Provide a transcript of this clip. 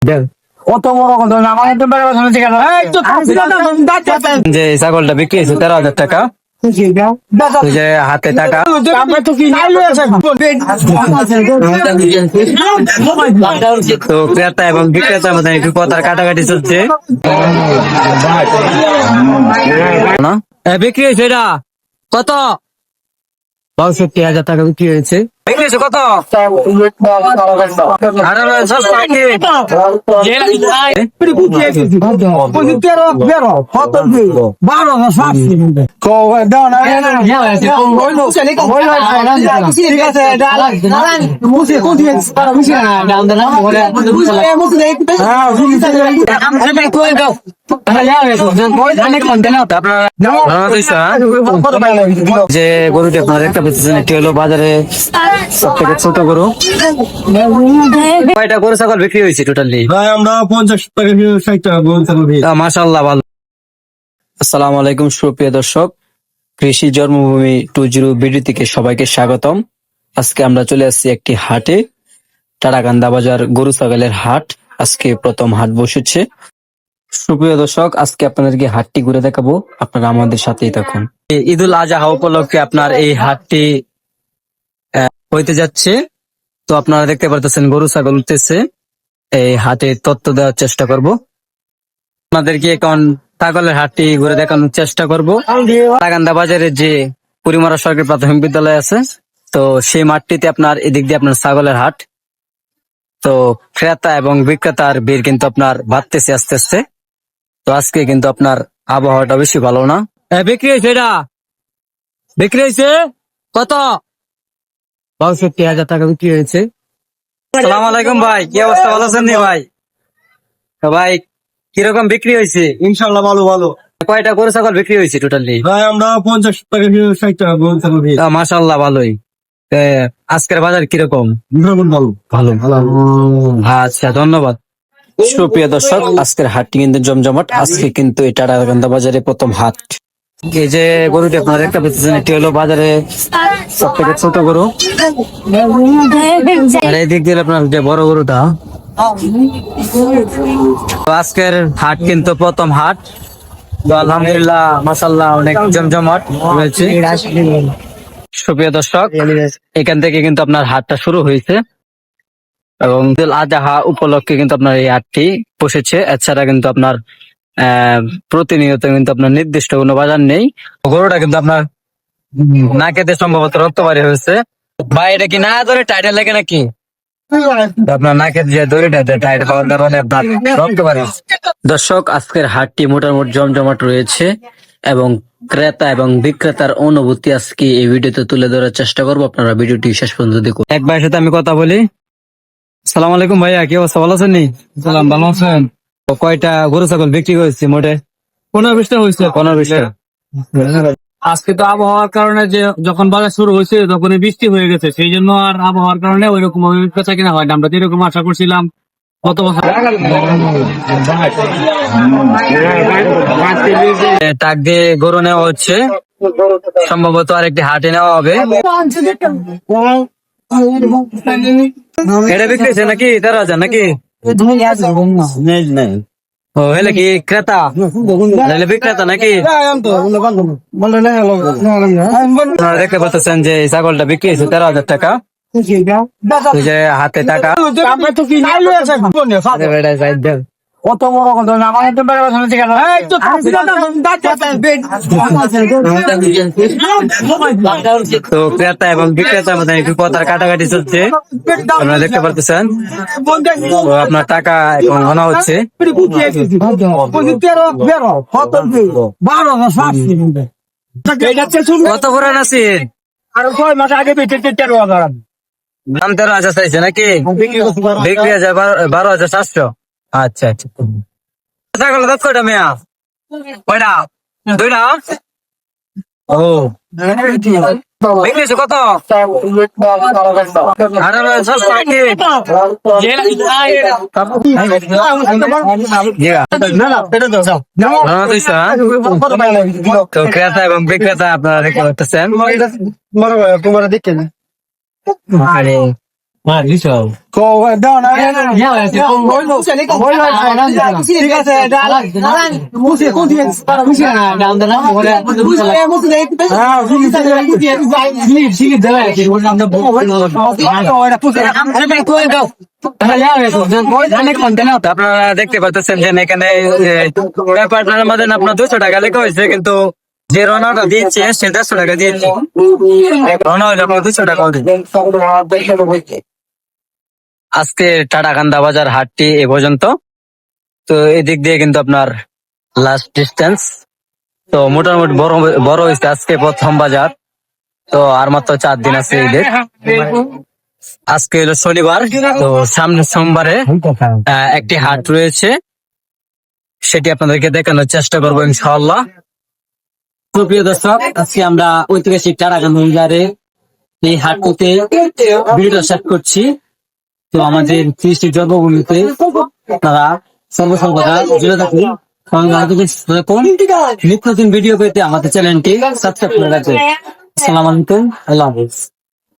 কত বড় কথা আমার একদম যে ছাগলটা বিক্রি হয়েছে 13,000 টাকা। ওই যে হাতে টাকা তো ক্রেতা এবং বিক্রেতার মধ্যে একটু কথার কাটাকাটি চলছে না। বিক্রি হয়েছে এটা কত? 62,000 টাকা বিক্রি হয়েছে। বিক্রি হয়েছে কত? যে গরুটি আপনারা দেখতে পাচ্ছেন এটি হলো বাজারে সব থেকে ছোট গরু। কয়টা গরু ছাগল বিক্রি হয়েছে টোটালি? আমরা 50 টাকা 60 টাকা মাশাআল্লাহ ভালো। আসসালামু আলাইকুম সুপ্রিয় দর্শক, কৃষি জন্মভূমি 20 ভিডিও থেকে সবাইকে স্বাগতম। আজকে আমরা চলে আসছি একটি হাটে, টারাকান্দা বাজার গরু ছাগলের হাট। আজকে প্রথম হাট বসেছে। সুপ্রিয় দর্শক, আজকে আপনাদেরকে হাটটি ঘুরে দেখাবো, আপনারা আমাদের সাথেই থাকুন। ঈদুল আজহা উপলক্ষে আপনার এই হাটটি হইতে যাচ্ছে। তো আপনারা দেখতে পারতেছেন গরু ছাগল উঠতেছে। এই হাটে তথ্য দেওয়ার চেষ্টা করব, আপনাদেরকে এখন ছাগলের হাটটি ঘুরে দেখানোর চেষ্টা করব। টারাকান্দা বাজারে যে পুরিমারা সরকারি প্রাথমিক বিদ্যালয় আছে, তো সেই মাঠটিতে আপনার এদিক দিয়ে আপনার ছাগলের হাট। তো ক্রেতা এবং বিক্রেতার ভিড় কিন্তু আপনার বাড়তেছে আস্তে আস্তে। তো আজকে কিন্তু আপনার আবহাওয়াটা বেশি ভালো না। বিক্রি হয়েছে এটা বিক্রি হয়েছে কত? 62,000 টাকা বিক্রি হয়েছে। সালাম আলাইকুম ভাই, কি অবস্থা? ভালো আছেন নি ভাই? তো ভাই কিরকম বিক্রি হয়েছে? ইনশাআল্লাহ ভালো ভালো। কয়টা গরু ছাগল বিক্রি হয়েছে টোটালি? ভাই আমরা 50 টাকা 60 টাকা মাশাআল্লাহ ভালোই। আজকের বাজার কিরকম? ভালো ভালো ভালো। আচ্ছা ধন্যবাদ। সুপ্রিয় দর্শক, আজকের হাটটি কিন্তু জমজমাট। আজকে কিন্তু এটা টারাকান্দা বাজারে প্রথম হাট। এই যে গরুটি আপনারা দেখতে পাচ্ছেন এটি হলো বাজারে সব থেকে ছোট গরু। আর এই দিক দিয়ে আপনার যে বড় গরুটা। তো আজকের হাট কিন্তু প্রথম হাট। তো আলহামদুলিল্লাহ মাশাআল্লাহ অনেক জমজমাট রয়েছে। সুপ্রিয় দর্শক, এখান থেকে কিন্তু আপনার হাটটা শুরু হয়েছে এবং ঈদুল আজহা উপলক্ষে কিন্তু আপনার এই হাটটি বসেছে। এছাড়া কিন্তু আপনার প্রতিনিয়ত কিন্তু আপনার নির্দিষ্ট কোনো বাজার নেই। গরুটা কিন্তু আপনার নাকেতে সম্ভবত রক্তবাড়ি হয়েছে। ভাই এটা কি না ধরে টাইটেল লাগে নাকি? আপনার নাকের যে দড়িটা টাইট হওয়ার কারণে আপনার রক্তবাড়ি। দর্শক, আজকের হাটটি মোটামুটি জমজমাট রয়েছে এবং ক্রেতা এবং বিক্রেতার অনুভূতি আজকে এই ভিডিওতে তুলে ধরার চেষ্টা করবো। আপনারা ভিডিওটি শেষ পর্যন্ত দেখুন। এক ভাইয়ের সাথে আমি কথা বলি। সালাম আলাইকুম ভাইয়া, কি অবস্থা? ভালো আছেন নি? সালাম, ভালো আছেন? কয়টা গরু ছাগল বিক্রি করেছি মোটে? 15-20টা হয়েছে। 15-20টা। আজকে তো আবহাওয়ার কারণে যে যখন বাজার শুরু হয়েছে তখনই বৃষ্টি হয়ে গেছে, সেই জন্য আর আবহাওয়ার কারণে ওই রকম বেচা কিনা হয় না। আমরা যেরকম আশা করছিলাম গত বছর। টাক দিয়ে গরু নেওয়া হচ্ছে, সম্ভবত আরেকটি হাটে নেওয়া হবে। এটা বিক্রি হয়েছে নাকি 13,000 নাকি? ও হেলে কি ক্রেতা বিক্রেতা নাকি? আপনারা দেখতে পাচ্ছেন যে ছাগলটা বিক্রি হয়েছে 13,000 টাকা। ওই যে হাতে টাকা কত বড় কথা আমার একদম তো ক্রেতা এবং বিক্রেতার মধ্যে একটু কথার কাটাকাটি চলছে, আপনারা দেখতে পারতেছেন। তো আপনার টাকা এখন ঘনা হচ্ছে। কত করে আছেন? আরো 6 মাস আগে বেঁচে 13,000। দাম 13,000 চাইছে নাকি? বিক্রি 12,700। আচ্ছা আচ্ছা। ছাগল দাঁত কয়টা মেয়া? কয়টা? 2টা। ও বিক্রি কত? তো ক্রেতা এবং বিক্রেতা আপনারা দেখতে পাচ্ছেন। হ্যাঁ দিছো ঠিক আছে আপনারা দেখতে পাচ্ছেন যে এখানে ব্যাপারটার মধ্যে আপনার 200 টাকা লেখা হয়েছে, কিন্তু যে রনাটা দিয়েছে সে 150 টাকা দিয়েছে। রনা হইলে আপনার 200 টাকা হবে। আজকে টাটাকান্দা বাজার হাটটি এ পর্যন্ত। তো এদিক দিয়ে কিন্তু আপনার লাস্ট ডিস্টেন্স, তো মোটামুটি বড় বড় হয়েছে আজকে প্রথম বাজার। তো আর মাত্র 4 দিন আছে ঈদের। আজকে হলো শনিবার, তো সামনের সোমবারে একটি হাট রয়েছে, সেটি আপনাদেরকে দেখানোর চেষ্টা করবো ইনশাআল্লাহ। তো প্রিয় দর্শক, আজকে আমরা ঐতিহাসিক টাটাকান্দা বাজারে এই হাটটিতে ভিডিও শেষ করছি। তো আমাদের কৃষ্টি জন্মভূমিতে তারা সর্বসর্বদা জুড়ে থাকুন। নিত্য নতুন ভিডিও পেতে আমাদের চ্যানেলটি সাবস্ক্রাইব করে রাখবেন। আসসালামু আলাইকুম, আল্লাহ হাফিজ।